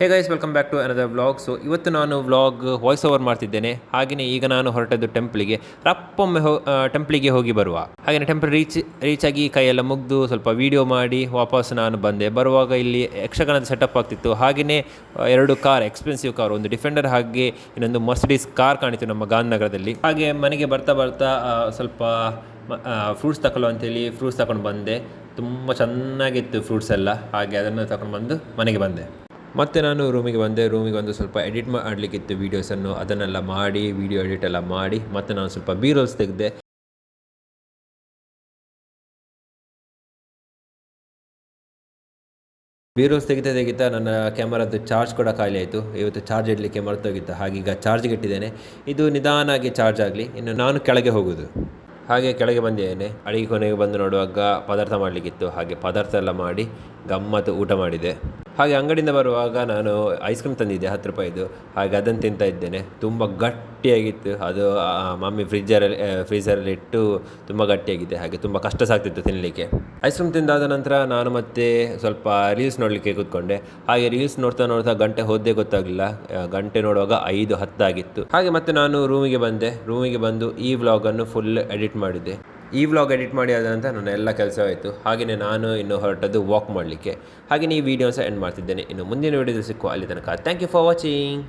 Hey guys welcome back to another vlog. So ಇವತ್ತು ನಾನು vlog voice over ಮಾಡ್ತಿದ್ದೇನೆ. ಹಾಗೆಯೇ ಈಗ ನಾನು ಹೊರಟದ್ದು ಟೆಂಪಲ್ಗೆ, ರಪ್ಪೊಮ್ಮೆ ಟೆಂಪಲ್ಗೆ ಹೋಗಿ ಬರುವ. ಹಾಗೆಯೇ ಟೆಂಪಲ್ ರೀಚ್ ಆಗಿ ಕೈಯೆಲ್ಲ ಮುಗ್ದು ಸ್ವಲ್ಪ ವೀಡಿಯೋ ಮಾಡಿ ವಾಪಸ್ ನಾನು ಬಂದೆ. ಬರುವಾಗ ಇಲ್ಲಿ ಯಕ್ಷಗಾನದ ಸೆಟಪ್ ಆಗ್ತಿತ್ತು. ಹಾಗೆಯೇ ಎರಡು ಕಾರ್, ಎಕ್ಸ್ಪೆನ್ಸಿವ್ ಕಾರ್, ಒಂದು ಡಿಫೆಂಡರ್ ಹಾಗೆ ಇನ್ನೊಂದು ಮರ್ಸಿಡೀಸ್ ಕಾರ್ ಕಾಣಿತು ನಮ್ಮ ಗಾಂಧಿನಗರದಲ್ಲಿ. ಹಾಗೆ ಮನೆಗೆ ಬರ್ತಾ ಸ್ವಲ್ಪ ಫ್ರೂಟ್ಸ್ ತಗೊಳ್ಳುವ ಅಂತೇಳಿ ಫ್ರೂಟ್ಸ್ ತಗೊಂಡು ಬಂದೆ. ತುಂಬ ಚೆನ್ನಾಗಿತ್ತು ಫ್ರೂಟ್ಸ್ ಎಲ್ಲ. ಹಾಗೆ ಅದನ್ನು ತಗೊಂಡು ಬಂದು ಮನೆಗೆ ಬಂದೆ. ಮತ್ತು ನಾನು ರೂಮಿಗೆ ಬಂದು ಸ್ವಲ್ಪ ಎಡಿಟ್ ಮಾಡಲಿಕ್ಕಿತ್ತು ವೀಡಿಯೋಸನ್ನು, ಅದನ್ನೆಲ್ಲ ಮಾಡಿ ವೀಡಿಯೋ ಎಡಿಟ್ ಎಲ್ಲ ಮಾಡಿ ಮತ್ತು ನಾನು ಸ್ವಲ್ಪ ಬಿ-ರೋಲ್ಸ್ ತೆಗೆದೆ. ಬಿ-ರೋಲ್ಸ್ ತೆಗಿತಾ ನನ್ನ ಕ್ಯಾಮರಾದ್ದು ಚಾರ್ಜ್ ಕೂಡ ಖಾಲಿ ಆಯಿತು. ಇವತ್ತು ಚಾರ್ಜ್ ಇಡಲಿಕ್ಕೆ ಮರೆತೋಗಿತ್ತು. ಹಾಗೀಗ ಚಾರ್ಜ್ಗೆ ಇಟ್ಟಿದ್ದೇನೆ. ಇದು ನಿಧಾನಾಗಿ ಚಾರ್ಜ್ ಆಗಲಿ, ಇನ್ನು ನಾನು ಕೆಳಗೆ ಹೋಗೋದು. ಹಾಗೆ ಕೆಳಗೆ ಬಂದಿದ್ದೇನೆ. ಅಡಿಗೆ ಕೊನೆಗೆ ಬಂದು ನೋಡುವಾಗ ಪದಾರ್ಥ ಮಾಡಲಿಕ್ಕಿತ್ತು. ಹಾಗೆ ಪದಾರ್ಥ ಎಲ್ಲ ಮಾಡಿ ಗಮ್ಮತ್ತು ಊಟ ಮಾಡಿದೆ. ಹಾಗೆ ಅಂಗಡಿಯಿಂದ ಬರುವಾಗ ನಾನು ಐಸ್ ಕ್ರೀಮ್ ತಂದಿದ್ದೆ 10 ರೂಪಾಯಿದು. ಹಾಗೆ ಅದನ್ನು ತಿಂತಾ ಇದ್ದೇನೆ. ತುಂಬ ಗಟ್ಟಿಯಾಗಿತ್ತು ಅದು. ಮಮ್ಮಿ ಫ್ರೀಜರಲ್ಲಿ ಇಟ್ಟು ತುಂಬ ಗಟ್ಟಿಯಾಗಿದೆ. ಹಾಗೆ ತುಂಬ ಕಷ್ಟ ಸಾಗ್ತಿತ್ತು ತಿನ್ನಲಿಕ್ಕೆ. ಐಸ್ ಕ್ರೀಮ್ ತಿಂದಾದ ನಂತರ ನಾನು ಮತ್ತೆ ಸ್ವಲ್ಪ ರೀಲ್ಸ್ ನೋಡಲಿಕ್ಕೆ ಕೂತ್ಕೊಂಡೆ. ಹಾಗೆ ರೀಲ್ಸ್ ನೋಡ್ತಾ ಗಂಟೆ ಹೋದೇ ಗೊತ್ತಾಗಲಿಲ್ಲ. ಗಂಟೆ ನೋಡುವಾಗ 5:10 ಆಗಿತ್ತು. ಹಾಗೆ ಮತ್ತೆ ನಾನು ರೂಮಿಗೆ ಬಂದು ಈ ವ್ಲಾಗನ್ನು ಫುಲ್ ಎಡಿಟ್ ಮಾಡಿದೆ. ಈ ವ್ಲಾಗ್ ಎಡಿಟ್ ಮಾಡಿ ಆದ ನಂತರ ನನ್ನ ಎಲ್ಲ ಕೆಲಸವಾಯಿತು. ಹಾಗೆಯೇ ನಾನು ಇನ್ನು ಹೊರಟದ್ದು ವಾಕ್ ಮಾಡಲಿಕ್ಕೆ. ಹಾಗೆಯೇ ಈ ವಿಡಿಯೋನ ಎಂಡ್ ಮಾಡ್ತಿದ್ದೇನೆ. ಇನ್ನು ಮುಂದಿನ ವಿಡಿಯೋದಲ್ಲಿ ಸಿಕ್ಕುವ. ಅಲ್ಲಿ ತನಕ ಥ್ಯಾಂಕ್ ಯು ಫಾರ್ ವಾಚಿಂಗ್.